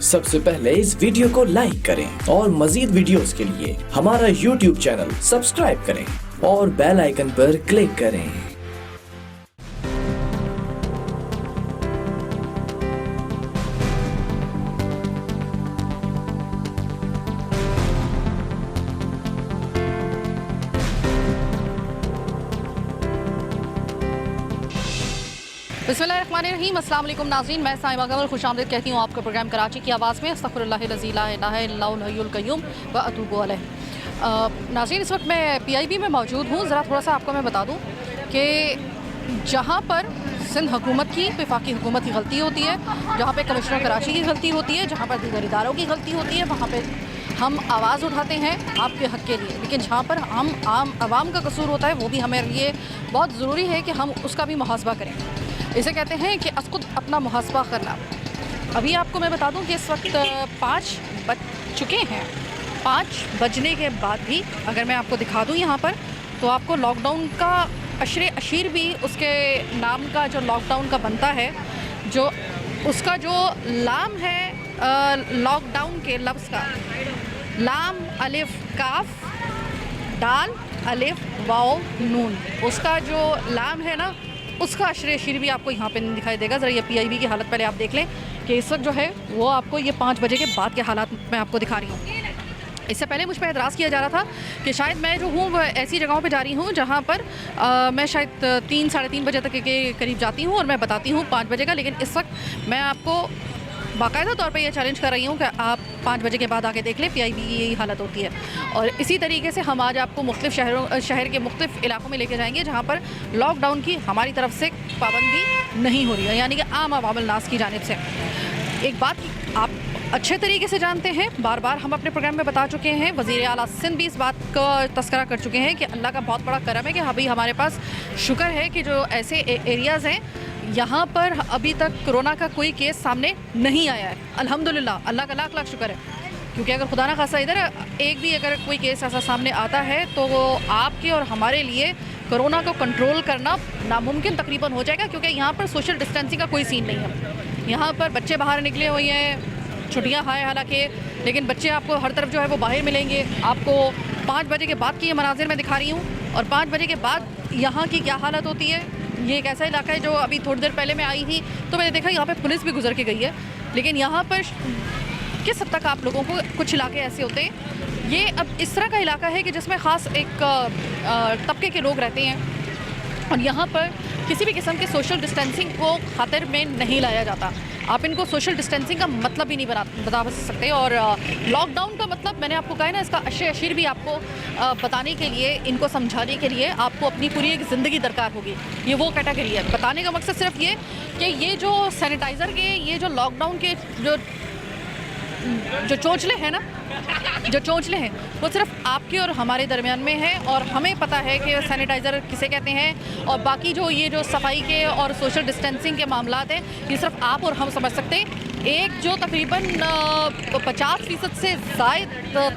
सबसे पहले इस वीडियो को लाइक करें और मजीद वीडियोस के लिए हमारा YouTube चैनल सब्सक्राइब करें और बेल आइकन पर क्लिक करें। बिस्मिल्लाहिर्रहमानिर्रहीम, अस्सलाम वालेकुम नाज़रीन, मैं साइमा कमल खुशामदीद कहती हूँ आपका प्रोग्राम कराची की आवाज़ में। अस्तग़फिरुल्लाह ला इलाहा इल्लल्लाहुल हय्युल क़य्यूम व अतूबु अलैह। नाज़रीन, इस वक्त मैं PIB में मौजूद हूँ। ज़रा थोड़ा सा आपको मैं बता दूँ कि जहाँ पर सिंध हुकूमत की, वफाकी हुकूमत की गलती होती है, जहाँ पर कमिश्नर कराची की गलती होती है, जहाँ पर दीगर इदारों की गलती होती है, वहाँ पर हम आवाज़ उठाते हैं आपके हक़ के लिए। लेकिन जहाँ पर हम आम आवाम का कसूर होता है, वो भी हमारे लिए बहुत ज़रूरी है कि हम उसका भी मुहासबा करें। इसे कहते हैं कि खुद अपना मुहासबा करना। अभी आपको मैं बता दूं कि इस वक्त 5 बज चुके हैं। 5 बजने के बाद भी अगर मैं आपको दिखा दूं यहाँ पर, तो आपको लॉकडाउन का अशीर भी उसके नाम का जो लॉकडाउन का बनता है, जो उसका जो लाम है लॉकडाउन के लफ्ज़ का, लाम अलिफ काफ दाल अलिफ वाव नून, उसका जो लाम है ना, उसका अशीर भी आपको यहाँ पे नहीं दिखाई देगा। ज़रा ये PIB की हालत पहले आप देख लें कि इस वक्त जो है वो आपको ये 5 बजे के बाद के हालात मैं आपको दिखा रही हूँ। इससे पहले मुझ पर एतराज़ किया जा रहा था कि शायद मैं जो हूँ वह ऐसी जगहों पे जा रही हूँ जहाँ पर मैं शायद 3 साढ़े 3 बजे तक के करीब जाती हूँ और मैं बताती हूँ 5 बजे का। लेकिन इस वक्त मैं आपको बाकायदा तौर पे ये चैलेंज कर रही हूँ कि आप 5 बजे के बाद आके देख लें। PIB की यही हालत होती है। और इसी तरीके से हम आज आपको मुख्तलिफ शहर के मुख्तलिफ इलाकों में लेके जाएंगे जहाँ पर लॉकडाउन की हमारी तरफ से पाबंदी नहीं हो रही है, यानी कि आम अवामुल नास की जानिब से। एक बात आप अच्छे तरीके से जानते हैं, बार बार हम अपने प्रोग्राम में बता चुके हैं, वज़ीर आला सिंध भी इस बात का तस्करा कर चुके हैं कि अल्लाह का बहुत बड़ा करम है कि अभी हमारे पास शुक्र है कि जो ऐसे एरियाज़ हैं यहाँ पर अभी तक कोरोना का कोई केस सामने नहीं आया है। अल्हम्दुलिल्लाह, अल्लाह का लाख लाख शुक्र है। क्योंकि अगर खुदा ना खासा इधर एक भी अगर कोई केस ऐसा सामने आता है तो वो आपके और हमारे लिए कोरोना को कंट्रोल करना नामुमकिन तकरीबन हो जाएगा। क्योंकि यहाँ पर सोशल डिस्टेंसिंग का कोई सीन नहीं है। यहाँ पर बच्चे बाहर निकले हुए हैं, छुट्टियाँ हैं हालांकि, लेकिन बच्चे आपको हर तरफ जो है वो बाहर मिलेंगे। आपको 5 बजे के बाद की ये मनाजिर मैं दिखा रही हूँ। और 5 बजे के बाद यहाँ की क्या हालत होती है। ये एक ऐसा इलाका है जो अभी थोड़ी देर पहले मैं आई थी तो मैंने देखा यहाँ पे पुलिस भी गुजर के गई है। लेकिन यहाँ पर किस हद तक आप लोगों को, कुछ इलाके ऐसे होते हैं, ये अब इस तरह का इलाका है कि जिसमें ख़ास एक तबके के लोग रहते हैं और यहाँ पर किसी भी किस्म के सोशल डिस्टेंसिंग को खातिर में नहीं लाया जाता। आप इनको सोशल डिस्टेंसिंग का मतलब ही नहीं बता सकते। और लॉकडाउन का मतलब मैंने आपको कहा है ना, इसका अशीर भी आपको बताने के लिए, इनको समझाने के लिए आपको अपनी पूरी एक ज़िंदगी दरकार होगी। ये वो कैटेगरी है। बताने का मकसद सिर्फ ये कि ये जो सैनिटाइज़र के, ये जो लॉकडाउन के जो चोंचले हैं ना, जो चोंचले हैं, वो सिर्फ आपके और हमारे दरमियान में है। और हमें पता है कि सैनिटाइज़र किसे कहते हैं। और बाकी जो ये जो सफाई के और सोशल डिस्टेंसिंग के मामलात हैं, ये सिर्फ आप और हम समझ सकते हैं। एक जो तकरीबन 50% से ज़ायद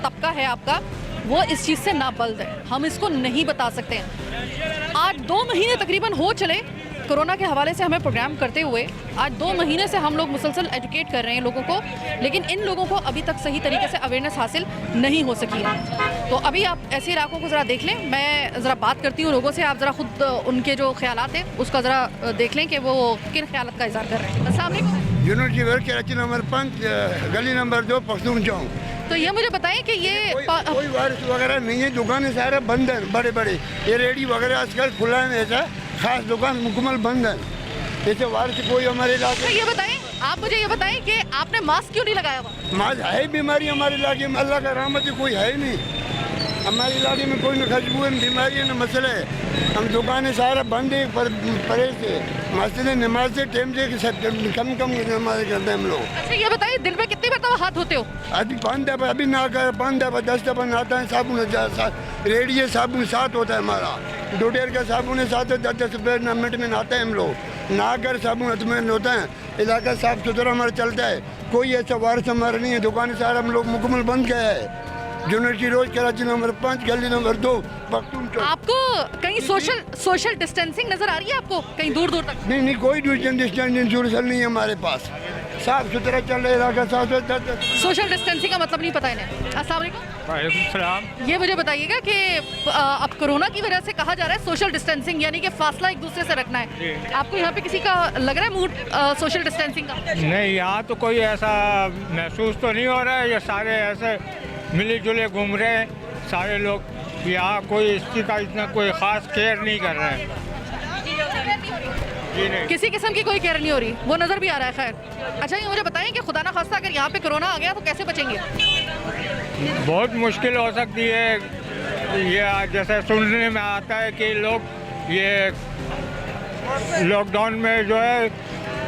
तबका है आपका, वो इस चीज़ से नाबल्द है। हम इसको नहीं बता सकते हैं। आज 2 महीने तकरीबन हो चले कोरोना के हवाले से हमें प्रोग्राम करते हुए। आज 2 महीने से हम लोग मुसलसल एजुकेट कर रहे हैं लोगों को, लेकिन इन लोगों को अभी तक सही तरीके से अवेयरनेस हासिल नहीं हो सकी है। तो अभी आप ऐसे इलाकों को ज़रा देख लें। मैं ज़रा बात करती हूँ लोगों से, आप ज़रा ख़ुद उनके जो ख्यालात हैं उसका ज़रा देख लें कि वो किन ख्यालात का इज़हार कर रहे हैं। अस्सलाम वालेकुम। यूनिवर्सिटी वर्क कराची नंबर 5 गली नंबर 2 पख्तून चौक। तो ये मुझे बताएं कि ये कोई वायरस वगैरह नहीं है। दुकानें सारे बंद हैं, बड़े बड़े। ये रेडी वगैरह आजकल खुला है, ऐसा खास दुकान मुकम्मल बंद है। ऐसे वायरस कोई हमारे इलाके। ये बताएं, आप मुझे ये बताएं कि आपने मास्क क्यों नहीं लगाया हुआ? मास्क है बीमारी हमारे इलाके में, अल्लाह का रहमत है, कोई है ही नहीं हमारे इलाके में। कोई न खुशबू है, बीमारी है, न मसला है। हम दुकानें सारा बंद है, परहेज से, मस्जिद नमाज से, टाइम से कम नमाज करते हैं हम लोग। अच्छा ये बताइए, दिन में कितनी मरतबा हाथ धोते हो? अभी 5 दफ़ा, अभी ना कर 5 दफ़ा 10 दफ़ा नहाता है। साबुन रेडी है, साबुन साथ होता है हमारा। 2 ढेर का साबुन है साथ, 10 मिनट में नहाते हैं हम लोग। नहा कर साबुन हाथ में होता है। इलाका साफ सुथरा हमारा चलता है। कोई ऐसा वायरस हमारा नहीं है। दुकानें सारा हम लोग मुकम्मल बंद किया है। यूनिवर्सिटी रोड कराची नंबर 5 गली नंबर 2 पख्तून चौक। आपको कहीं सोशल डिस्टेंसिंग नजर आ रही है आपको कहीं दूर दूर तक? नहीं, कोई डिस्टेंसिंग नहीं है हमारे पास। साफ सुथरा चल रहा इलाका, साफ सुथरा। सोशल डिस्टेंसिंग का मतलब नहीं पता इन्हें। अस्सलाम वालेकुम। वालेकुम सलाम। ये मुझे बताइएगा कि अब कोरोना की वजह से कहा जा रहा है सोशल डिस्टेंसिंग, यानी कि फासला एक दूसरे से रखना है। आपको यहाँ पे किसी का लग रहा है मूड सोशल डिस्टेंसिंग का? नहीं, यहाँ तो कोई ऐसा महसूस तो नहीं हो रहा है। ये सारे ऐसे मिले जुले घूम रहे हैं सारे लोग। यहाँ कोई इसकी का इतना कोई ख़ास केयर नहीं कर रहा है। जी नहीं, किसी किस्म की कोई केयर नहीं हो रही, वो नज़र भी आ रहा है। खैर, अच्छा ये मुझे बताएं कि खुदा ना खास्ता अगर यहाँ पे कोरोना आ गया तो कैसे बचेंगे? बहुत मुश्किल हो सकती है। ये जैसे सुनने में आता है कि लोग ये लॉकडाउन में जो है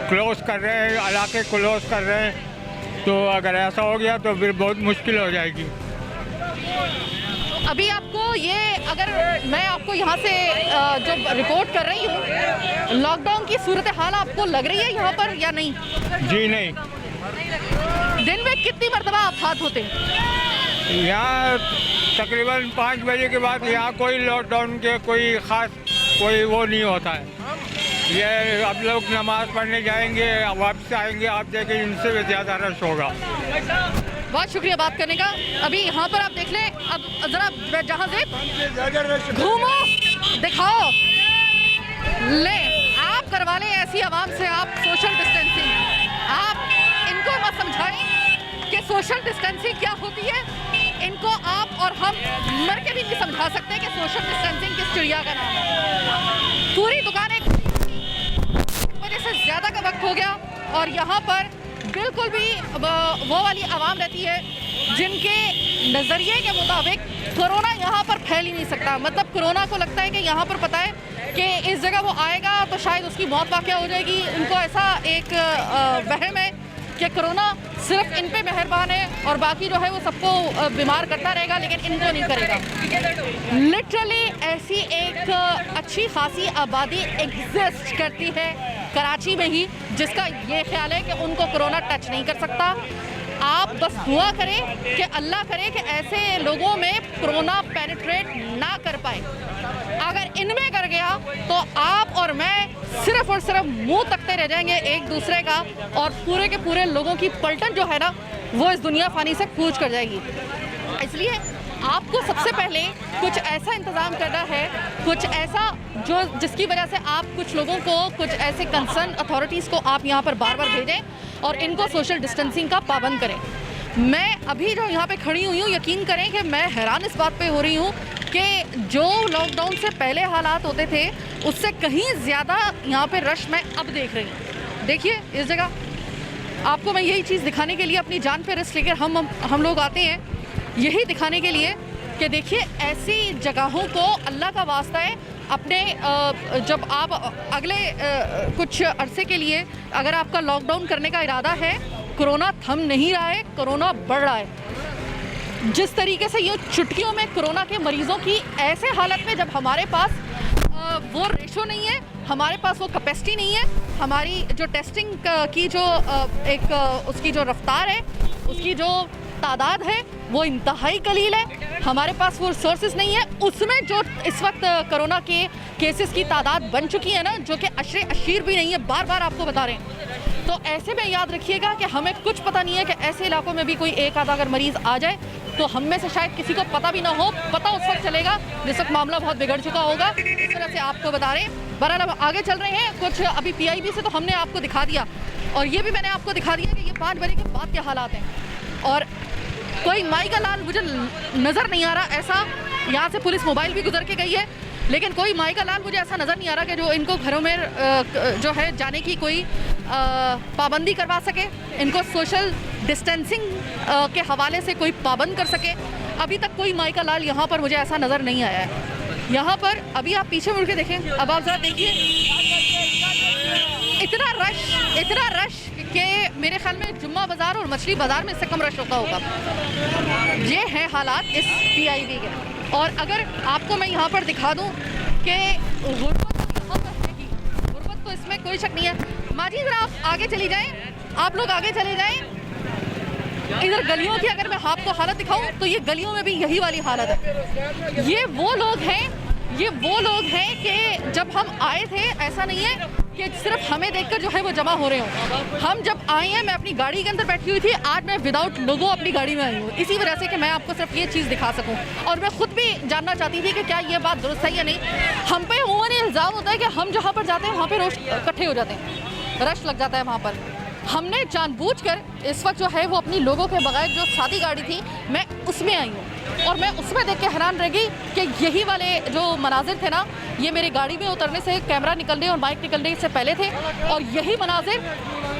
क्लोज कर रहे हैं, इलाके क्लोज कर रहे हैं। तो अगर ऐसा हो गया तो फिर बहुत मुश्किल हो जाएगी। अभी आपको ये, अगर मैं आपको यहाँ से जो रिपोर्ट कर रही हूँ, लॉकडाउन की सूरत हाल आपको लग रही है यहाँ पर या नहीं? जी नहीं। दिन में कितनी मरतबा आप हाथ धोते हैं? यहाँ तकरीबन 5 बजे के बाद यहाँ कोई लॉकडाउन के कोई ख़ास कोई वो नहीं होता है। ये अब लोग नमाज़ पढ़ने जाएंगे, वापस आएंगे, आप देखें इनसे भी ज़्यादा रश होगा। बहुत शुक्रिया बात करने का। अभी यहाँ पर आप देख लें, अब ज़रा जहाँ से घूमो, दिखाओ, ले आप करवा लें ऐसी आवाम से आप सोशल डिस्टेंसिंग। आप इनको मत समझाएं कि सोशल डिस्टेंसिंग क्या होती है। इनको आप और हम मर के भी नहीं समझा सकते कि सोशल डिस्टेंसिंग किस चिड़िया का नाम है। पूरी दुकानें वजह से ज़्यादा का वक्त हो गया और यहाँ पर बिल्कुल भी वो वाली आवाम रहती है जिनके नज़रिए के मुताबिक कोरोना यहाँ पर फैल ही नहीं सकता। मतलब कोरोना को लगता है कि यहाँ पर पता है कि इस जगह वो आएगा तो शायद उसकी मौत वाक़या हो जाएगी। उनको ऐसा एक वहम है कि कोरोना सिर्फ इन पे मेहरबान है और बाकी जो है वो सबको बीमार करता रहेगा, लेकिन इनको नहीं करेगा। लिटरली ऐसी एक अच्छी खासी आबादी एग्जिस्ट करती है कराची में ही, जिसका ये ख्याल है कि उनको कोरोना टच नहीं कर सकता। आप बस दुआ करें कि अल्लाह करे कि ऐसे लोगों में कोरोना पेनिट्रेट ना कर पाए। अगर इनमें कर गया तो आप और मैं सिर्फ और सिर्फ मुंह तकते रह जाएंगे एक दूसरे का, और पूरे के पूरे लोगों की पलटन जो है ना वो इस दुनिया फानी से कूच कर जाएगी। इसलिए आपको सबसे पहले कुछ ऐसा इंतज़ाम करना है, कुछ ऐसा जो जिसकी वजह से आप कुछ लोगों को, कुछ ऐसे कंसर्न अथॉरिटीज़ को आप यहाँ पर बार बार भेजें और इनको सोशल डिस्टेंसिंग का पाबंद करें। मैं अभी जो यहाँ पे खड़ी हुई हूँ, यकीन करें कि मैं हैरान इस बात पे हो रही हूँ कि जो लॉकडाउन से पहले हालात होते थे उससे कहीं ज़्यादा यहाँ पे रश मैं अब देख रही हूँ। देखिए इस जगह आपको मैं यही चीज़ दिखाने के लिए अपनी जान पे रिस्क लेकर हम लोग आते हैं, यही दिखाने के लिए कि देखिए ऐसी जगहों को अल्लाह का वास्ता है अपने जब आप अगले कुछ अरसे के लिए अगर आपका लॉकडाउन करने का इरादा है, कोरोना थम नहीं रहा है, कोरोना बढ़ रहा है। जिस तरीके से ये चुटकियों में कोरोना के मरीज़ों की ऐसे हालत में, जब हमारे पास वो रेशो नहीं है, हमारे पास वो कैपेसिटी नहीं है, हमारी जो टेस्टिंग की जो एक उसकी जो रफ्तार है, उसकी जो तादाद है वो इंतहाई कलील है, हमारे पास वो रिसोर्सेज नहीं है, उसमें जो इस वक्त कोरोना के केसेस की तादाद बन चुकी है ना, जो कि अशरे अशीर भी नहीं है, बार बार आपको बता रहे हैं। तो ऐसे में याद रखिएगा कि हमें कुछ पता नहीं है कि ऐसे इलाकों में भी कोई एक आधा अगर मरीज़ आ जाए तो हम में से शायद किसी को पता भी ना हो। पता उस वक्त चलेगा जिस वक्त मामला बहुत बिगड़ चुका होगा। इस तरह से आपको बता रहे हैं। बहरहाल अब आगे चल रहे हैं। कुछ अभी PIB से तो हमने आपको दिखा दिया, और ये भी मैंने आपको दिखा दिया कि ये 5 बजे के बाद क्या हालात हैं, और कोई माई का लाल मुझे नज़र नहीं आ रहा ऐसा। यहाँ से पुलिस मोबाइल भी गुजर के गई है, लेकिन कोई माई का लाल मुझे ऐसा नज़र नहीं आ रहा कि जो इनको घरों में जो है जाने की कोई पाबंदी करवा सके, इनको सोशल डिस्टेंसिंग के हवाले से कोई पाबंद कर सके। अभी तक कोई माई का लाल यहाँ पर मुझे ऐसा नज़र नहीं आया है। यहाँ पर अभी आप पीछे मुड़ के देखें, अब आप ज़रा देखिए, इतना रश कि मेरे ख्याल में जुम्मा बाज़ार और मछली बाज़ार में इससे कम रश होता होगा। ये है हालात इस PIB के। और अगर आपको मैं यहाँ पर दिखा दूँ कि गुर्बत यहाँ पर है ही, गुर्बत तो इसमें कोई शक नहीं है। माजी ज़रा आप आगे चली जाएं, आप लोग आगे चले जाएं। इधर गलियों की अगर मैं आपको हालत दिखाऊं तो ये गलियों में भी यही वाली हालत है। ये वो लोग हैं कि जब हम आए थे ऐसा नहीं है कि सिर्फ हमें देखकर जो है वो जमा हो रहे हो। हम जब आए हैं, मैं अपनी गाड़ी के अंदर बैठी हुई थी, आज मैं विदाउट लोगो अपनी गाड़ी में आई हूँ, इसी वजह से कि मैं आपको सिर्फ ये चीज़ दिखा सकूँ। और मैं खुद भी जानना चाहती थी कि क्या ये बात दुरुस्त है या नहीं। हम पे उमूमन इल्ज़ाम होता है कि हम जहाँ पर जाते हैं वहाँ पर रोज इकट्ठे हो जाते हैं, रश लग जाता है वहाँ पर। हमने जानबूझकर इस वक्त जो है वो अपनी लोगों के बगैर जो सादी गाड़ी थी, मैं उसमें आई हूँ और मैं उसमें देख के हैरान रह गई कि यही वाले जो मनाजिर थे ना, ये मेरी गाड़ी में उतरने से, कैमरा निकलने और माइक निकलने से पहले थे, और यही मनाजिर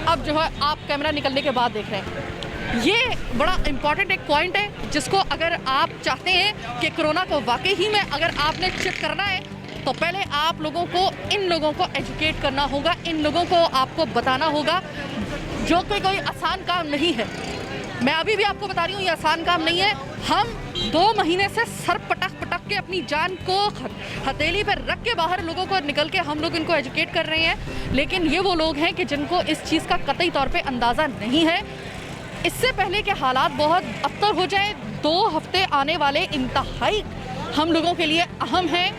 अब जो है आप कैमरा निकलने के बाद देख रहे हैं। ये बड़ा इम्पॉर्टेंट एक पॉइंट है जिसको अगर आप चाहते हैं कि कोरोना को वाकई ही में अगर आपने चिट करना है तो पहले आप लोगों को, इन लोगों को एजुकेट करना होगा, इन लोगों को आपको बताना होगा, जो कि कोई आसान काम नहीं है। मैं अभी भी आपको बता रही हूँ ये आसान काम नहीं है। हम 2 महीने से सर पटक पटक के अपनी जान को हथेली पर रख के बाहर लोगों को निकल के हम लोग इनको एजुकेट कर रहे हैं, लेकिन ये वो लोग हैं कि जिनको इस चीज़ का कतई तौर पे अंदाज़ा नहीं है। इससे पहले कि हालात बहुत अबतर हो जाए, 2 हफ्ते आने वाले इंतहाई हम लोगों के लिए अहम हैं,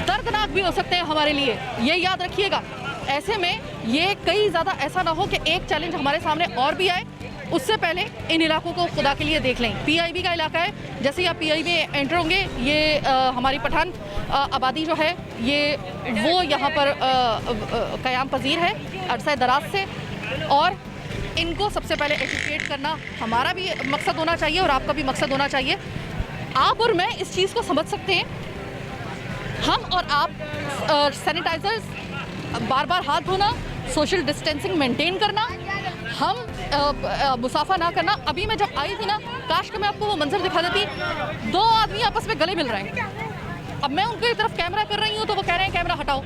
दर्दनाक भी हो सकते हैं हमारे लिए, ये याद रखिएगा। ऐसे में ये कई ज़्यादा ऐसा ना हो कि एक चैलेंज हमारे सामने और भी आए, उससे पहले इन इलाकों को खुदा के लिए देख लें। पीआईबी का इलाका है, जैसे ही आप पीआईबी में एंटर होंगे, ये हमारी पठान आबादी जो है ये वो यहाँ पर क़याम पजीर है अरसा दराज से, और इनको सबसे पहले एजुकेट करना हमारा भी मकसद होना चाहिए और आपका भी मकसद होना चाहिए। आप और मैं इस चीज़ को समझ सकते हैं, हम और आप सैनिटाइजर्स, बार बार हाथ धोना, सोशल डिस्टेंसिंग मेंटेन करना, हम मुसाफा ना करना। अभी मैं जब आई थी ना, काश कि मैं आपको वो मंजर दिखा देती, 2 आदमी आपस में गले मिल रहे हैं। अब मैं उनकी तरफ कैमरा कर रही हूँ तो वो कह रहे हैं कैमरा हटाओ।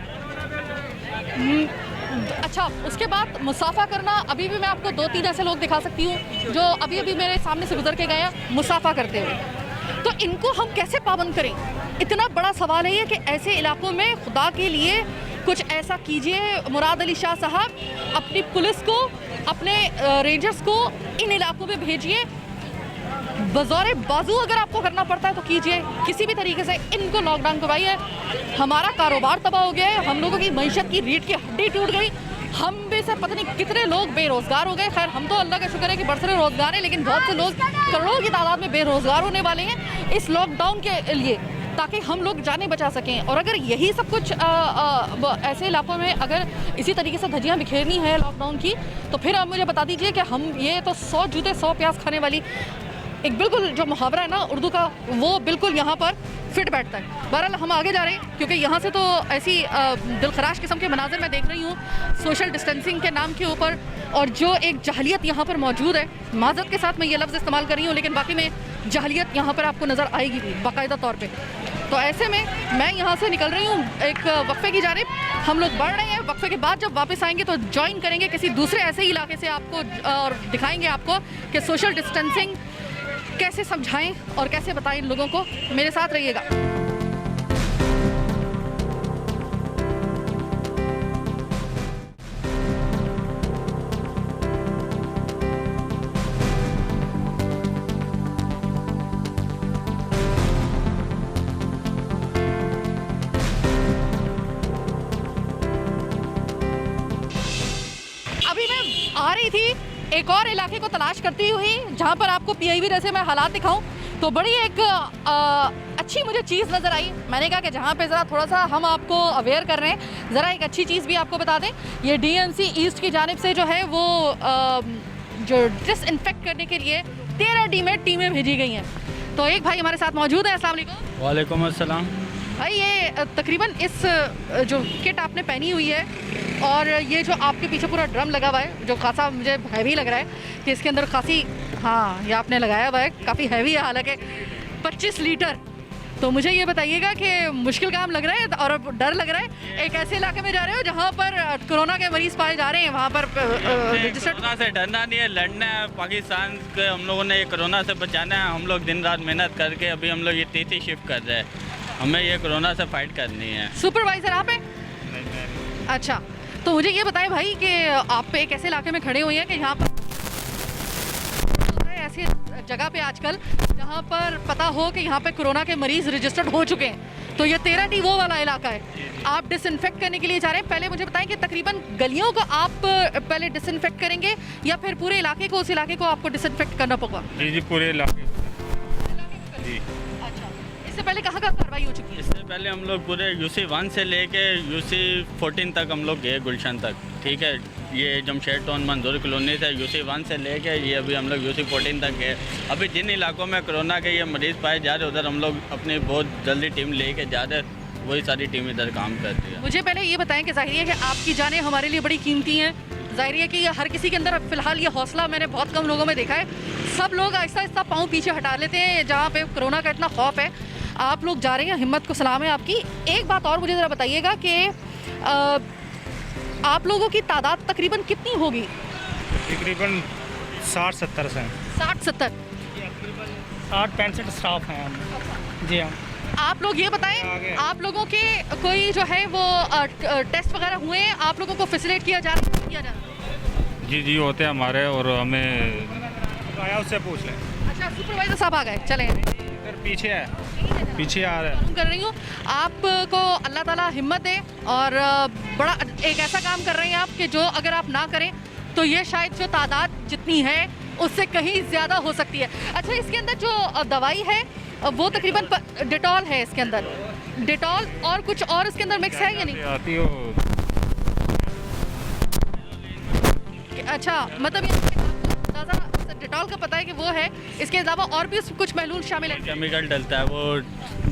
अच्छा, उसके बाद मुसाफा करना, अभी भी मैं आपको 2-3 ऐसे लोग दिखा सकती हूँ जो अभी अभी मेरे सामने से गुजर के गए हैं मुसाफा करते हुए। तो इनको हम कैसे पाबंद करें? इतना बड़ा सवाल है ये कि ऐसे इलाकों में खुदा के लिए कुछ ऐसा कीजिए। मुराद अली शाह साहब, अपनी पुलिस को, अपने रेंजर्स को इन इलाकों में भेजिए, बज़ौरे बाजू अगर आपको करना पड़ता है तो कीजिए, किसी भी तरीके से इनको लॉकडाउन करवाइए। हमारा कारोबार तबाह हो गया है, हम लोगों की मईशत की रीढ़ की हड्डी टूट गई, हम में से पता नहीं कितने लोग बेरोज़गार हो गए। खैर, हम तो अल्लाह का शुक्र है कि बरसरे रोज़गार है, लेकिन बहुत से लोग करोड़ों की तादाद में बेरोज़गार होने वाले हैं इस लॉकडाउन के लिए, ताकि हम लोग जानें बचा सकें। और अगर यही सब कुछ ऐसे इलाकों में अगर इसी तरीके से धज्जियाँ बिखेरनी है लॉकडाउन की, तो फिर आप मुझे बता दीजिए कि हम, ये तो 100 जूते 100 प्याज खाने वाली एक बिल्कुल जो मुहावरा है ना उर्दू का, वो बिल्कुल यहाँ पर फिट बैठता है। बहरहाल हम आगे जा रहे हैं, क्योंकि यहाँ से तो ऐसी दिलखराश किस्म के मनाजिर मैं देख रही हूँ सोशल डिस्टेंसिंग के नाम के ऊपर, और जो एक जहलियत यहाँ पर मौजूद है, माज़रत के साथ मैं ये लफ्ज़ इस्तेमाल कर रही हूँ, लेकिन बाकी में जहलियत यहाँ पर आपको नज़र आएगी भी बाकायदा तौर पर। तो ऐसे में मैं यहाँ से निकल रही हूँ एक वक्फे की जानिब, हम लोग बढ़ रहे हैं। वक्फे के बाद जब वापस आएंगे तो ज्वाइन करेंगे किसी दूसरे ऐसे ही इलाके से आपको, और दिखाएंगे आपको कि सोशल डिस्टेंसिंग कैसे समझाएं और कैसे बताएं इन लोगों को। मेरे साथ रहिएगा। अभी मैं आ रही थी एक और इलाके को तलाश करती हुई, जहाँ पर आपको पीआईबी जैसे मैं हालात दिखाऊं, तो बड़ी एक अच्छी मुझे चीज़ नज़र आई। मैंने कहा कि जहाँ पे ज़रा थोड़ा सा हम आपको अवेयर कर रहे हैं, ज़रा एक अच्छी चीज़ भी आपको बता दें। ये डीएमसी ईस्ट की जानिब से जो है वो जो डिसइंफेक्ट करने के लिए 13 टीमें भेजी गई हैं। तो एक भाई हमारे साथ मौजूद है। अस्सलाम वालेकुम। वालेकुम अस्सलाम। भाई, ये तकरीबन इस जो किट आपने पहनी हुई है और ये जो आपके पीछे पूरा ड्रम लगा हुआ है, जो खासा मुझे हैवी लग रहा है कि इसके अंदर खासी, हाँ, ये आपने लगाया हुआ है, काफ़ी हैवी है हालांकि, 25 लीटर। तो मुझे ये बताइएगा कि मुश्किल काम लग रहा है और डर लग रहा है। एक ऐसे इलाके में जा रहे हो जहाँ पर कोरोना के मरीज़ पाए जा रहे हैं, वहाँ पर कोरोना से डरना नहीं है, लड़ना है। पाकिस्तान के हम लोगों ने ये कोरोना से बचाना है। हम लोग दिन रात मेहनत करके अभी हम लोग ये तीसरी शिफ्ट कर रहे हैं। हमें ये कोरोना से फाइट करनी है। सुपरवाइज़र आप हैं? अच्छा, तो मुझे ये बताएं भाई कि आप एक ऐसे इलाके में खड़े हुए हैं कि यहाँ पर ऐसी जगह पे आजकल जहाँ पर पता हो कि यहाँ पे कोरोना के मरीज़ रजिस्टर्ड हो चुके हैं, तो ये 13D वो वाला इलाका है, आप डिसइंफेक्ट करने के लिए जा रहे हैं। पहले मुझे बताएं कि तकरीबन गलियों को आप पहले डिसइंफेक्ट करेंगे या फिर पूरे इलाके को, उस इलाके को आपको डिसइंफेक्ट करना पड़ेगा? जी जी, पूरे इलाके जी। अच्छा, इससे पहले कहाँ का कार्रवाई हो चुकी है? इससे पहले हम लोग पूरे UC 1 से लेके UC 14 तक हम लोग गए, गुलशन तक, ठीक है। ये जमशेद टाउन मंजूर कॉलोनी से UC 1 से लेके ये अभी हम लोग UC 14 तक गए। अभी जिन इलाकों में कोरोना के ये मरीज़ पाए जा रहे उधर हम लोग अपनी बहुत जल्दी टीम लेके जा रहे, वही सारी टीम इधर काम करती है। मुझे पहले ये बताएं कि जाहिर है कि आपकी जानें हमारे लिए बड़ी कीमती हैं। जाहिर है कि हर किसी के अंदर फ़िलहाल ये हौसला मैंने बहुत कम लोगों में देखा है। सब लोग आहिस्ता आहिस्ता पाँव पीछे हटा लेते हैं जहाँ पे कोरोना का इतना खौफ है। आप लोग जा रहे हैं, हिम्मत को सलाम है आपकी। एक बात और मुझे ज़रा बताइएगा कि आप लोगों की तादाद तकरीबन कितनी होगी? तकरीबन 60-70 से 60-70? 60-65 स्टाफ हैं हम। जी हाँ। आप लोग ये बताएं, आप लोगों के कोई जो है वो टेस्ट वगैरह हुए हैं? आप लोगों को फैसिलिटेट किया जा रहा है, किया जा रहा है? जी जी, होते हैं हमारे, और हमें आया उससे पूछ लें। अच्छा, सुपरवाइजर साहब आ गए, चलें। इधर पीछे है, पीछे आ रहा है। मालूम कर रही हूँ आपको अल्लाह ताला हिम्मत दे, और बड़ा एक ऐसा काम कर रहे हैं आप कि जो अगर आप ना करें तो ये शायद जो तादाद जितनी है उससे कहीं ज़्यादा हो सकती है। अच्छा, इसके अंदर जो दवाई है वो तकरीबन डिटॉल है, इसके अंदर डिटॉल और कुछ और इसके अंदर मिक्स है या नहीं? आती हो। अच्छा, मतलब अंदाज़ा डिटॉल का पता है कि वो है, इसके अलावा और भी कुछ महलूल शामिल है? केमिकल डलता है, वो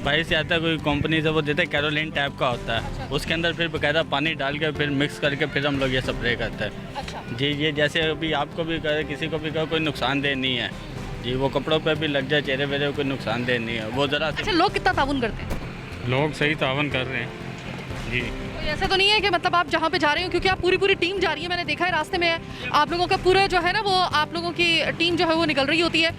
बाहर से आता है, कोई कंपनी से वो देते हैं, कैरोलिन टाइप का होता है। उसके अंदर फिर बकायदा पानी डाल के फिर मिक्स करके फिर हम लोग ये स्प्रे करते हैं। अच्छा जी, ये जैसे अभी आपको भी करे, किसी को भी करे, कोई नुकसानदेह नहीं है जी। वो कपड़ों पे भी लग जाए, चेहरे वेरे कोई नुकसानदेह नहीं है वो ज़रा। अच्छा, लोग कितना ताउन करते हैं? लोग सही तावन कर रहे हैं जी। कोई ऐसा तो नहीं है कि मतलब आप जहाँ पे जा रहे हो, क्योंकि आप पूरी पूरी टीम जा रही है, मैंने देखा है रास्ते में आप लोगों का पूरा जो है ना वो आप लोगों की टीम जो है वो निकल रही होती है,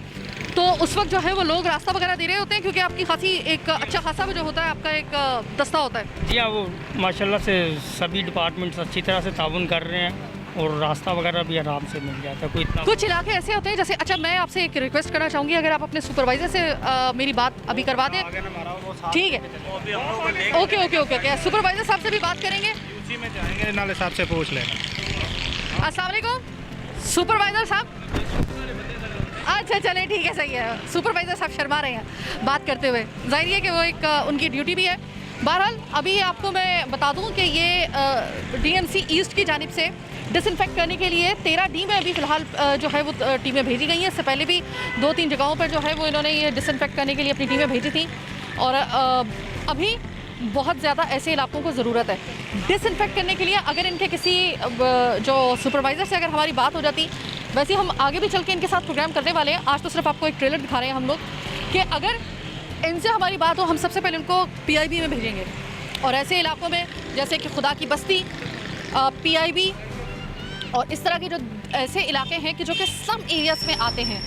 तो उस वक्त जो है वो लोग रास्ता वगैरह दे रहे होते हैं, क्योंकि आपकी खासी एक अच्छा खासा जो होता है आपका एक दस्ता होता है। जी हाँ, वो माशाल्लाह से सभी डिपार्टमेंट्स अच्छी तरह से ताउन कर रहे हैं और रास्ता वगैरह भी आराम से मिल जाता है। कोई इतना कुछ इलाके ऐसे होते हैं जैसे, अच्छा मैं आपसे एक रिक्वेस्ट करना चाहूँगी, अगर आप अपने सुपरवाइजर से मेरी बात अभी करवा दें। ठीक है, okay okay okay okay, supervisor साहब से भी बात करेंगे, उसी में जाएंगे, नाले साहब से पूछ लेना। अस्सलाम वालेकुम सुपरवाइजर साहब। अच्छा चलें, ठीक है, सही है। सुपरवाइजर साहब शर्मा रहे हैं बात करते हुए, जाहिर है कि वो एक उनकी ड्यूटी भी है। बहरहाल अभी आपको मैं बता दूं कि ये DMC ईस्ट की जानिब से डिसइंफेक्ट करने के लिए 13D में अभी फ़िलहाल जो है वो टीमें भेजी गई हैं। इससे पहले भी 2-3 जगहों पर जो है वो इन्होंने ये डिसइंफेक्ट करने के लिए अपनी टीमें भेजी थी, और अभी बहुत ज़्यादा ऐसे इलाकों को ज़रूरत है डिसइंफेक्ट करने के लिए। अगर इनके किसी जो सुपरवाइज़र से अगर हमारी बात हो जाती, वैसे हम आगे भी चल के इनके साथ प्रोग्राम करने वाले हैं। आज तो सिर्फ आपको एक ट्रेलर दिखा रहे हैं हम लोग कि अगर इनसे हमारी बात हो, हम सबसे पहले उनको PIB में भेजेंगे, और ऐसे इलाकों में जैसे कि खुदा की बस्ती, PIB और इस तरह के जो ऐसे इलाके हैं कि जो कि सब एरियाज़ में आते हैं,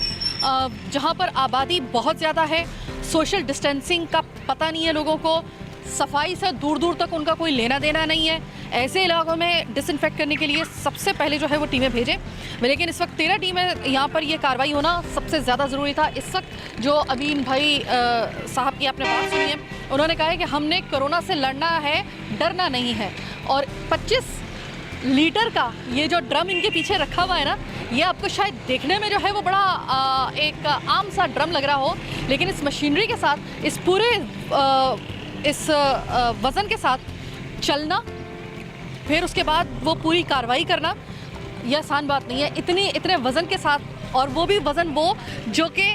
जहाँ पर आबादी बहुत ज़्यादा है, सोशल डिस्टेंसिंग का पता नहीं है लोगों को, सफाई से दूर दूर तक उनका कोई लेना देना नहीं है, ऐसे इलाकों में डिसइंफेक्ट करने के लिए सबसे पहले जो है वो टीमें भेजें। लेकिन इस वक्त 13D में यहाँ पर ये कार्रवाई होना सबसे ज़्यादा ज़रूरी था। इस वक्त जो अमीन भाई साहब की आपने बात सुनी है, उन्होंने कहा है कि हमने कोरोना से लड़ना है, डरना नहीं है। और 25 लीटर का ये जो ड्रम इनके पीछे रखा हुआ है ना, ये आपको शायद देखने में जो है वो बड़ा एक आम सा ड्रम लग रहा हो, लेकिन इस मशीनरी के साथ, इस पूरे इस वज़न के साथ चलना, फिर उसके बाद वो पूरी कार्रवाई करना, यह आसान बात नहीं है। इतने वज़न के साथ, और वो भी वज़न वो जो कि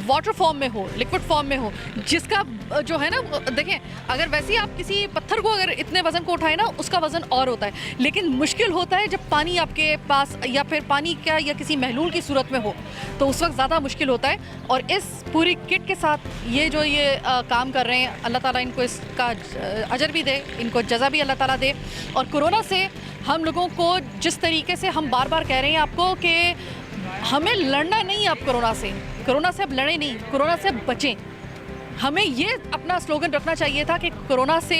वाटर फॉर्म में हो, लिक्विड फॉर्म में हो, जिसका जो है ना, देखें अगर वैसे ही आप किसी पत्थर को अगर इतने वज़न को उठाएं ना, उसका वज़न और होता है, लेकिन मुश्किल होता है जब पानी आपके पास, या फिर पानी का या किसी महलूल की सूरत में हो, तो उस वक्त ज़्यादा मुश्किल होता है। और इस पूरी किट के साथ ये जो काम कर रहे हैं, अल्लाह ताला इनको इसका अजर भी दे, इनको जज़ा भी अल्लाह ताला दे। और कोरोना से हम लोगों को जिस तरीके से हम बार बार कह रहे हैं आपको कि हमें लड़ना नहीं, अब कोरोना से अब लड़े नहीं, कोरोना से बचें। हमें ये अपना स्लोगन रखना चाहिए था कि कोरोना से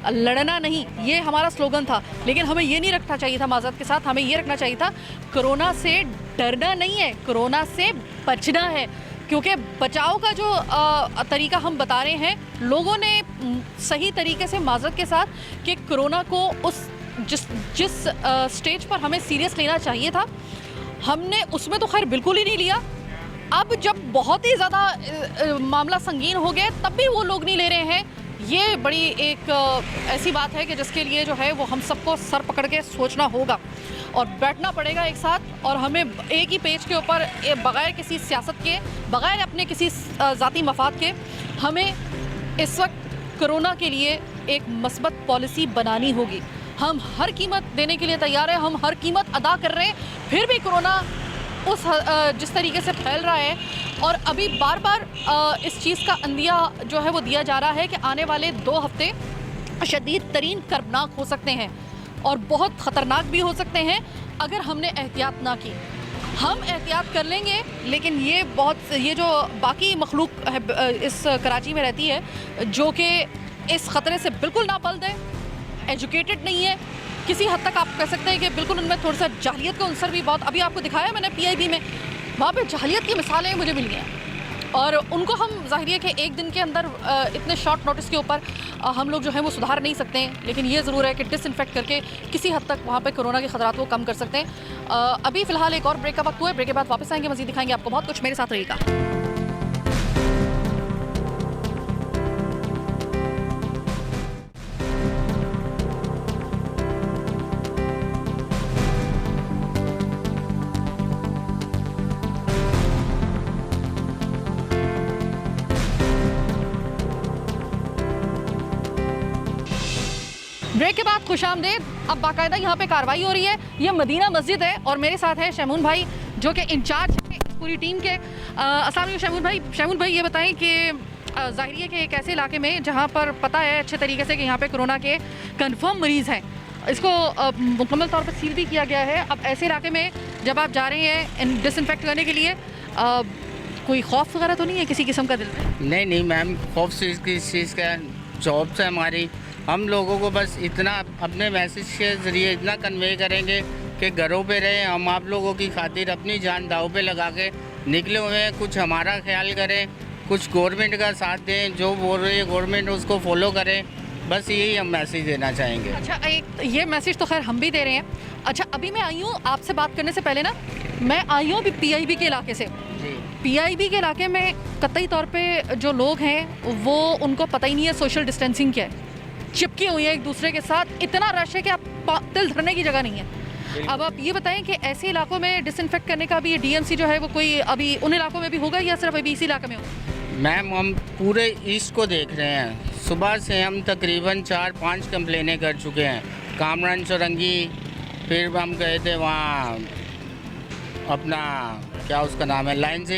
लड़ना नहीं, ये हमारा स्लोगन था, लेकिन हमें ये नहीं रखना चाहिए था, माज़रत के साथ हमें ये रखना चाहिए था कोरोना से डरना नहीं है, कोरोना से बचना है। क्योंकि बचाव का जो तरीका हम बता रहे हैं, लोगों ने सही तरीके से माजरत के साथ कि कोरोना को उस जिस स्टेज पर हमें सीरियस लेना चाहिए था, हमने उसमें तो खैर बिल्कुल ही नहीं लिया। अब जब बहुत ही ज़्यादा मामला संगीन हो गया तब भी वो लोग नहीं ले रहे हैं। ये बड़ी एक ऐसी बात है कि जिसके लिए जो है वो हम सबको सर पकड़ के सोचना होगा और बैठना पड़ेगा एक साथ, और हमें एक ही पेज के ऊपर बग़ैर किसी सियासत के, बग़ैर अपने किसी ज़ाती मफाद के, हमें इस वक्त कोरोना के लिए एक मस्बत पॉलिसी बनानी होगी। हम हर कीमत देने के लिए तैयार हैं, हम हर कीमत अदा कर रहे हैं, फिर भी कोरोना उस जिस तरीके से फैल रहा है, और अभी बार बार इस चीज़ का अंदिया जो है वो दिया जा रहा है कि आने वाले 2 हफ्ते शदीद तरीन कर्बनाक हो सकते हैं और बहुत ख़तरनाक भी हो सकते हैं अगर हमने एहतियात ना की। हम एहतियात कर लेंगे, लेकिन ये जो बाकी मखलूक है इस कराची में रहती है, जो कि इस ख़तरे से बिल्कुल नाबल्द है, एजुकेटेड नहीं है, किसी हद तक आप कह सकते हैं कि बिल्कुल उनमें थोड़ा सा जाहिलियत का अंसर भी बहुत, अभी आपको दिखाया मैंने PIB में, वहाँ पे जाहिलियत की मिसालें मुझे मिली हैं, और उनको हम ज़ाहिर है कि एक दिन के अंदर इतने शॉर्ट नोटिस के ऊपर हम लोग जो है वो सुधार नहीं सकते हैं, लेकिन ये ज़रूर है कि डिसइंफेक्ट करके किसी हद तक वहाँ पे कोरोना के खतरात को कम कर सकते हैं। अभी फ़िलहाल एक और ब्रेक का वक्त हुआ है, ब्रेक के बाद वापस आएंगे, मज़ीद दिखाएंगे आपको बहुत कुछ, मेरे साथ रहिएगा। ब्रेक के बाद खुशामदीद। अब बाकायदा यहाँ पे कार्रवाई हो रही है, ये मदीना मस्जिद है और मेरे साथ है शमून भाई जो कि इंचार्ज है इस पूरी टीम के। अस्सलाम वालेकुम शमून भाई ये बताएं कि ज़ाहिर है कि एक ऐसे इलाके में जहाँ पर पता है अच्छे तरीके से कि यहाँ पे कोरोना के कंफर्म मरीज़ हैं, इसको मुकम्मल तौर पर सील भी किया गया है। अब ऐसे इलाके में जब आप जा रहे हैं डिसइंफेक्ट करने के लिए, कोई खौफ वगैरह तो नहीं है किसी किस्म का दिल में? नहीं मैम, खौफ से किस चीज़ का, जॉब से हमारी, हम लोगों को बस इतना अपने मैसेज के ज़रिए इतना कन्वे करेंगे कि घरों पे रहें। हम आप लोगों की खातिर अपनी जान दाव पे लगा के निकले हुए हैं, कुछ हमारा ख्याल करें, कुछ गवर्नमेंट का साथ दें, जो बोल रही है गवर्नमेंट उसको फॉलो करें, बस यही हम मैसेज देना चाहेंगे। अच्छा, ये मैसेज तो खैर हम भी दे रहे हैं। अच्छा, अभी मैं आई हूँ आपसे बात करने से पहले ना, मैं आई हूँ PIB के इलाके से। PIB के इलाके में कतई तौर पे जो लोग हैं वो उनको पता ही नहीं है सोशल डिस्टेंसिंग क्या है, चिपके हुए हैं एक दूसरे के साथ, इतना रश है कि आप तिल धरने की जगह नहीं है। अब आप ये बताएं कि ऐसे इलाकों में डिसइंफेक्ट करने का भी ये DMC जो है वो कोई अभी उन इलाकों में भी होगा या सिर्फ अभी इसी इलाके में होगा? मैम, हम पूरे ईस्ट को देख रहे हैं। सुबह से हम तकरीबन 4-5 कंप्लेनें कर चुके हैं। कामरान चौरंगी, फिर हम गए थे वहाँ अपना क्या उसका नाम है, लाइन्स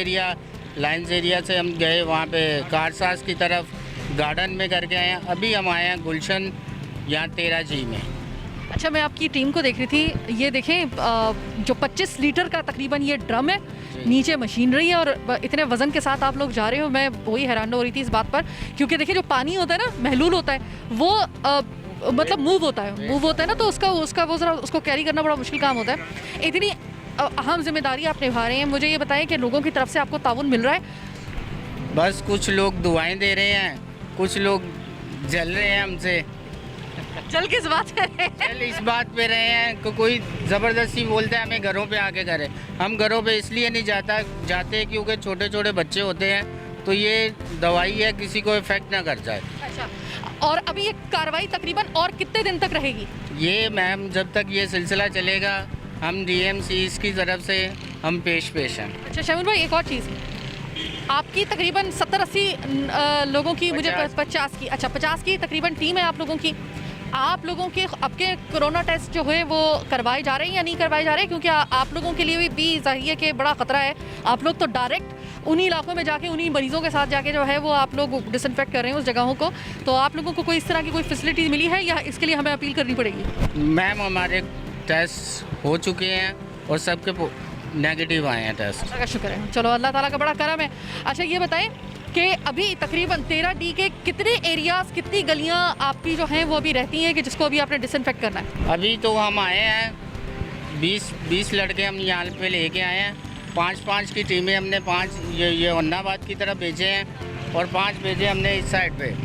एरिया से हम गए वहाँ पे कारसाज की तरफ, गार्डन में करके आए हैं। अभी हम आए हैं गुलशन यहाँ 13G में। अच्छा, मैं आपकी टीम को देख रही थी, ये देखें जो 25 लीटर का तकरीबन ये ड्रम है, नीचे मशीनरी है और इतने वज़न के साथ आप लोग जा रहे हो। मैं वही हैरान हो रही थी इस बात पर, क्योंकि देखिए जो पानी होता है ना, महलूल होता है, वो मतलब मूव होता है ना, तो उसका वो ज़रा उसको कैरी करना बड़ा मुश्किल काम होता है। इतनी अहम जिम्मेदारी आप निभा रहे हैं। मुझे ये बताएं कि लोगों की तरफ से आपको ताउन मिल रहा है? बस कुछ लोग दुआएं दे रहे हैं, कुछ लोग जल रहे हैं हमसे। चल किस बात पे रहे हैं? चल इस बात पे रहे हैं कि कोई ज़बरदस्ती बोलता है हमें घरों पे आके करें। हम घरों पे इसलिए नहीं जाते क्योंकि छोटे छोटे बच्चे होते हैं, तो ये दवाई है, किसी को इफेक्ट ना कर जाए। अच्छा, और अभी ये कार्रवाई तकरीबन और कितने दिन तक रहेगी? ये मैम, जब तक ये सिलसिला चलेगा, हम DMC की तरफ से हम पेश हैं। अच्छा शमीर भाई, एक और चीज़, आपकी तकरीबन 70-80 लोगों की, मुझे 50 की तकरीबन टीम है आप लोगों की। आप लोगों के आपके कोरोना टेस्ट जो है वो करवाए जा रहे हैं या नहीं करवाए जा रहे हैं? क्योंकि आप लोगों के लिए भी जाहिर है कि बड़ा ख़तरा है। आप लोग तो डायरेक्ट उन्हीं इलाकों में जाके उन्हीं मरीज़ों के साथ जाके जो है वो आप लोग डिसइंफेक्ट कर रहे हैं उस जगहों को, तो आप लोगों को कोई इस तरह की कोई फैसिलिटी मिली है या इसके लिए हमें अपील करनी पड़ेगी? मैम, हमारे टेस्ट हो चुके हैं और सबके नेगेटिव आए हैं टेस्ट। अल्लाह का शुक्र है, चलो अल्लाह ताला का बड़ा करम है। अच्छा ये बताएं कि अभी तकरीबन 13D के कितने एरियाज, कितनी गलियां आपकी जो हैं वो अभी रहती हैं कि जिसको अभी आपने डिसइंफेक्ट करना है? अभी तो हम आए हैं 20 लड़के हम यहाँ पे लेके आए हैं 5-5 की टीमें हमने 5 ये होन्नाबाद की तरफ भेजे हैं और 5 भेजे हमने इस साइड पे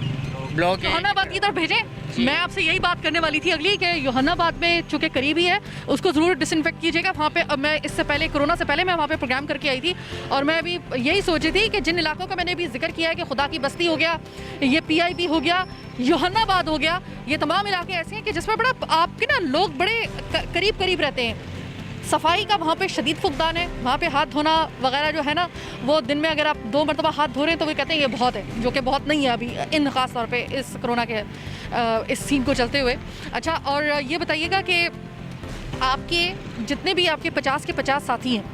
ब्लॉक योहानाबाद की तरफ भेजें। मैं आपसे यही बात करने वाली थी अगली कि योहानाबाद में चूँकि करीबी है उसको ज़रूर डिसइंफेक्ट कीजिएगा वहाँ पे। मैं इससे पहले कोरोना से पहले मैं वहाँ पे प्रोग्राम करके आई थी और मैं अभी यही सोच रही थी कि जिन इलाकों का मैंने अभी जिक्र किया है कि खुदा की बस्ती हो गया, ये PIB हो गया, योहानाबाद हो गया, ये तमाम इलाके ऐसे हैं कि जिसमें बड़ा आपके ना लोग बड़े करीब करीब रहते हैं। सफाई का वहाँ पे शदीद फुकदान है। वहाँ पे हाथ धोना वगैरह जो है ना, वो दिन में अगर आप 2 मरतबा हाथ धो रहे हैं तो वे कहते हैं ये बहुत है, जो कि बहुत नहीं है अभी इन ख़ास तौर पे इस कोरोना के इस सीन को चलते हुए। अच्छा, और ये बताइएगा कि आपके जितने भी आपके 50 के 50 साथी हैं,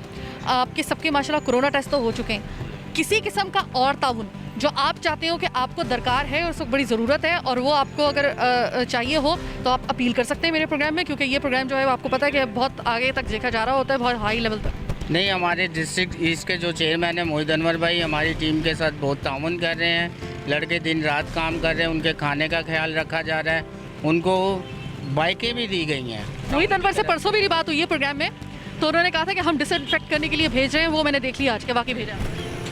आपके सबके माशाल्लाह कोरोना टेस्ट तो हो चुके हैं। किसी किस्म का और ताउन जो आप चाहते हो कि आपको दरकार है और उसको बड़ी ज़रूरत है और वो आपको अगर चाहिए हो तो आप अपील कर सकते हैं मेरे प्रोग्राम में, क्योंकि ये प्रोग्राम जो है आपको पता है कि बहुत आगे तक देखा जा रहा होता है, बहुत हाई लेवल तक। नहीं, हमारे डिस्ट्रिक्ट ईस्ट के जो चेयरमैन है मोहित अनवर भाई हमारी टीम के साथ बहुत ताउन कर रहे हैं। लड़के दिन रात काम कर रहे हैं, उनके खाने का ख्याल रखा जा रहा है, उनको बाइकें भी दी गई हैं। मोहित अनवर से परसों मेरी बात हुई है प्रोग्राम में, तो उन्होंने कहा था कि हम डिसइंफेक्ट करने के लिए भेज रहे हैं, वो मैंने देख लिया आज के वाकई भेजा।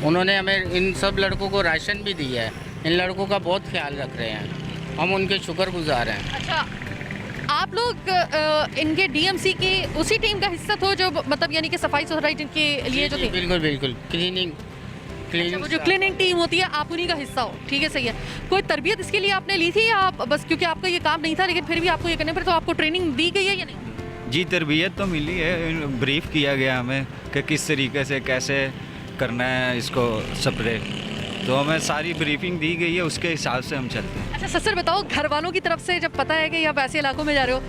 उन्होंने हमें इन सब लड़कों को राशन भी दिया है, इन लड़कों का बहुत ख्याल रख रहे हैं, हम उनके शुक्रगुजार हैं। अच्छा, आप लोग इनके DMC की उसी टीम का हिस्सा थे जो मतलब यानी कि सफाई सुथराई जिनके लिए जो थी? बिल्कुल बिल्कुल, क्लीनिंग वो जो क्लीनिंग टीम होती है आप उन्हीं का हिस्सा हो, ठीक है, सही है। कोई तरबियत इसके लिए आपने ली थी या आप बस क्योंकि आपका ये काम नहीं था लेकिन फिर भी आपको ये करने पर, तो आपको ट्रेनिंग दी गई है या नहीं? जी, तरबियत तो मिली है, ब्रीफ किया गया हमें कि किस तरीके से कैसे करना है इसको स्प्रे, तो हमें सारी ब्रीफिंग दी गई है, उसके हिसाब से हम चलते हैं। अच्छा सर बताओ, घर वालों की तरफ से जब पता है कि आप ऐसे इलाकों में जा रहे हो,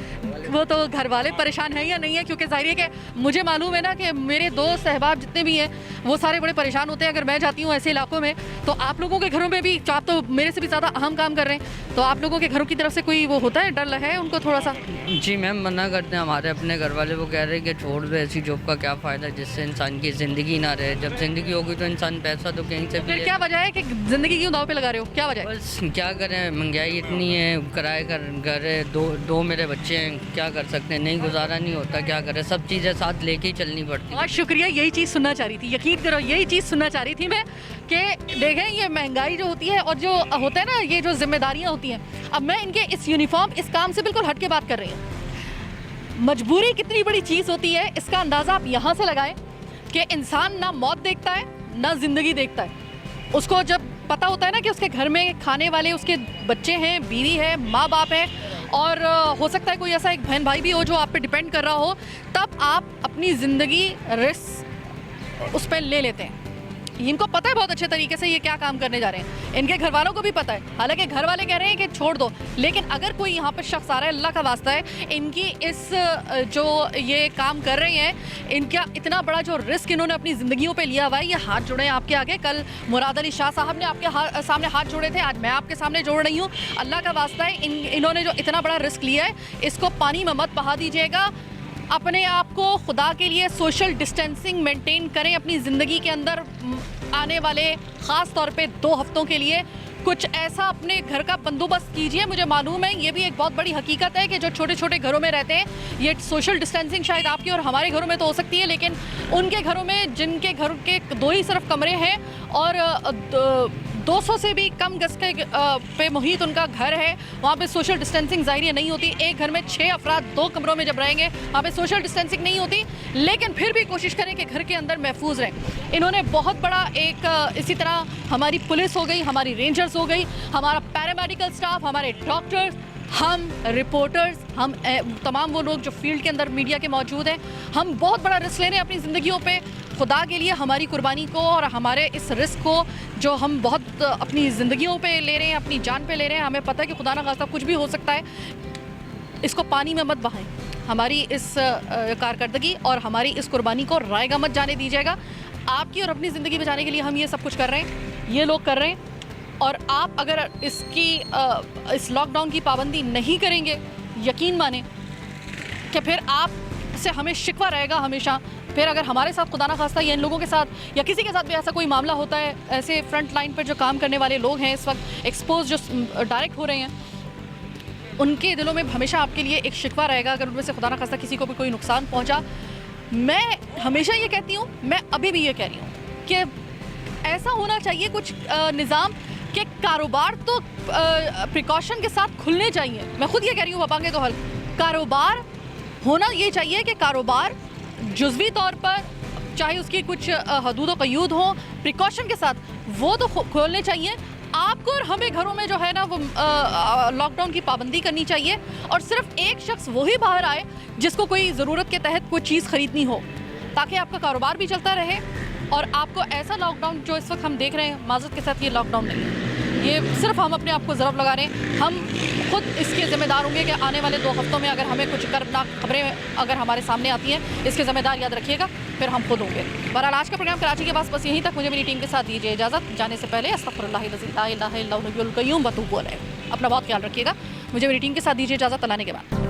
वो तो घर वाले परेशान हैं या नहीं है? क्योंकि जाहिर है कि मुझे मालूम है ना कि मेरे दोस्त अहबाब जितने भी हैं वो सारे बड़े परेशान होते हैं अगर मैं जाती हूँ ऐसे इलाकों में। तो आप लोगों के घरों में भी, आप तो मेरे से भी ज़्यादा अहम काम कर रहे हैं, तो आप लोगों के घरों की तरफ से कोई वो होता है, डर है उनको थोड़ा सा? जी मैम, मना करते हैं हमारे अपने घर वाले, वो कह रहे हैं कि छोड़ दो ऐसी जॉब का क्या फ़ायदा जिससे इंसान की ज़िंदगी ना रहे। जब ज़िंदगी होगी तो इंसान पैसा तो कहीं से भी। क्या वजह है कि ज़िंदगी क्यों दाव पे लगा रहे हो, क्या वजह है? बस क्या करें, महंगाई इतनी है, किराए का घर है, दो मेरे बच्चे हैं, क्या कर सकते हैं, नहीं गुजारा नहीं होता, क्या करें, सब चीज़ें साथ लेके ही चलनी पड़ती। बहुत शुक्रिया, यही चीज़ सुनना चाह रही थी, यकीन करो यही चीज़ सुनना चाह रही थी मैं कि देखें ये महंगाई जो होती है और जो होता है ना, ये जो जिम्मेदारियाँ होती हैं। अब मैं इनके इस यूनिफॉर्म इस काम से बिल्कुल हट के बात कर रही हूँ। मजबूरी कितनी बड़ी चीज़ होती है इसका अंदाज़ा आप यहाँ से लगाएं कि इंसान ना मौत देखता है ना ज़िंदगी देखता है। उसको जब पता होता है ना कि उसके घर में खाने वाले उसके बच्चे हैं, बीवी है, माँ बाप है और हो सकता है कोई ऐसा एक बहन भाई भी हो जो आप पे डिपेंड कर रहा हो, तब आप अपनी ज़िंदगी रिस्क उस पर ले लेते हैं। इनको पता है बहुत अच्छे तरीके से ये क्या काम करने जा रहे हैं, इनके घर वालों को भी पता है, हालांकि घर वाले कह रहे हैं कि छोड़ दो, लेकिन अगर कोई यहाँ पर शख्स आ रहा है, अल्लाह का वास्ता है, इनकी इस जो ये काम कर रहे हैं, इनका इतना बड़ा जो रिस्क इन्होंने अपनी ज़िंदगियों पे लिया हुआ है, ये हाथ जोड़े आपके आगे। कल मुराद अली शाह साहब ने आपके सामने हाथ जोड़े थे, आज मैं आपके सामने जोड़ रही हूँ। अल्लाह का वास्ता है, इन्होंने जो इतना बड़ा रिस्क लिया है इसको पानी में मत बहा दीजिएगा। अपने आप को खुदा के लिए सोशल डिस्टेंसिंग मेंटेन करें। अपनी ज़िंदगी के अंदर आने वाले ख़ास तौर पे 2 हफ्तों के लिए कुछ ऐसा अपने घर का बंदोबस्त कीजिए। मुझे मालूम है ये भी एक बहुत बड़ी हकीकत है कि जो छोटे छोटे घरों में रहते हैं, ये सोशल डिस्टेंसिंग शायद आपके और हमारे घरों में तो हो सकती है, लेकिन उनके घरों में जिनके घर के 2 ही सिर्फ कमरे हैं और 200 से भी कम गज के पे मुहित उनका घर है, वहाँ पे सोशल डिस्टेंसिंग ज़ाहिर नहीं होती। एक घर में 6 अफराद 2 कमरों में जब रहेंगे वहाँ पे सोशल डिस्टेंसिंग नहीं होती, लेकिन फिर भी कोशिश करें कि घर के अंदर महफूज रहें। इन्होंने बहुत बड़ा एक इसी तरह हमारी पुलिस हो गई, हमारी रेंजर्स हो गई, हमारा पैरामेडिकल स्टाफ, हमारे डॉक्टर्स, हम रिपोर्टर्स, हम तमाम वो लोग जो फील्ड के अंदर मीडिया के मौजूद हैं, हम बहुत बड़ा रिस्क ले रहे हैं अपनी ज़िंदगियों पे। खुदा के लिए हमारी कुर्बानी को और हमारे इस रिस्क को जो हम बहुत अपनी ज़िंदगियों पे ले रहे हैं, अपनी जान पे ले रहे हैं, हमें पता है कि खुदा ना खास्ता कुछ भी हो सकता है, इसको पानी में मत बहाएं। हमारी इस कारकर्दगी और हमारी इस कुर्बानी को रायगा मत जाने दीजिएगा। आपकी और अपनी ज़िंदगी बचाने के लिए हम ये सब कुछ कर रहे हैं, ये लोग कर रहे हैं, और आप अगर इस लॉकडाउन की पाबंदी नहीं करेंगे, यकीन माने कि फिर आप से हमें शिकवा रहेगा हमेशा। फिर अगर हमारे साथ खुदा ना खास्ता या इन लोगों के साथ या किसी के साथ भी ऐसा कोई मामला होता है, ऐसे फ्रंट लाइन पर जो काम करने वाले लोग हैं इस वक्त एक्सपोज जो डायरेक्ट हो रहे हैं, उनके दिलों में हमेशा आपके लिए एक शिकवा रहेगा अगर उनमें से खुदा ना खास्ता किसी को भी कोई नुकसान पहुंचा। मैं हमेशा ये कहती हूँ, मैं अभी भी ये कह रही हूँ कि ऐसा होना चाहिए कुछ निज़ाम कि कारोबार तो प्रिकॉशन के साथ खुलने चाहिए। मैं खुद ये कह रही हूँ वबांगे तो हल, कारोबार होना ये चाहिए कि कारोबार जुज़वी तौर पर चाहे उसकी कुछ हदूद व क़यूद हो, प्रिकॉशन के साथ वो तो खोलने चाहिए। आपको और हमें घरों में जो है ना वो लॉकडाउन की पाबंदी करनी चाहिए और सिर्फ एक शख्स वही बाहर आए जिसको कोई ज़रूरत के तहत कोई चीज़ ख़रीदनी हो, ताकि आपका कारोबार भी चलता रहे। और आपको ऐसा लॉकडाउन जो इस वक्त हम देख रहे हैं, माज़रत के साथ ये लॉकडाउन नहीं है, ये सिर्फ हम अपने आप को ज़रब लगा रहे हैं। हम खुद इसके ज़िम्मेदार होंगे कि आने वाले 2 हफ्तों में अगर हमें कुछ कर्बनाक खबरें अगर हमारे सामने आती हैं, इसके ज़िम्मेदार याद रखिएगा, फिर हम खुद होंगे। बहरहाल आज का प्रोग्राम कराची के पास बस यहीं तक। मुझे मेरी टीम के साथ दीजिए इजाज़त। जाने से पहले अस्तग़फिरुल्लाह ला इलाहा इल्लल्लाहुल हय्युल क़य्यूम व अतूबु अलैह। अपना बहुत ख्याल रखिएगा। मुझे मेरी टीम के साथ दीजिए इजाज़त। अल्लाह ने के बाद।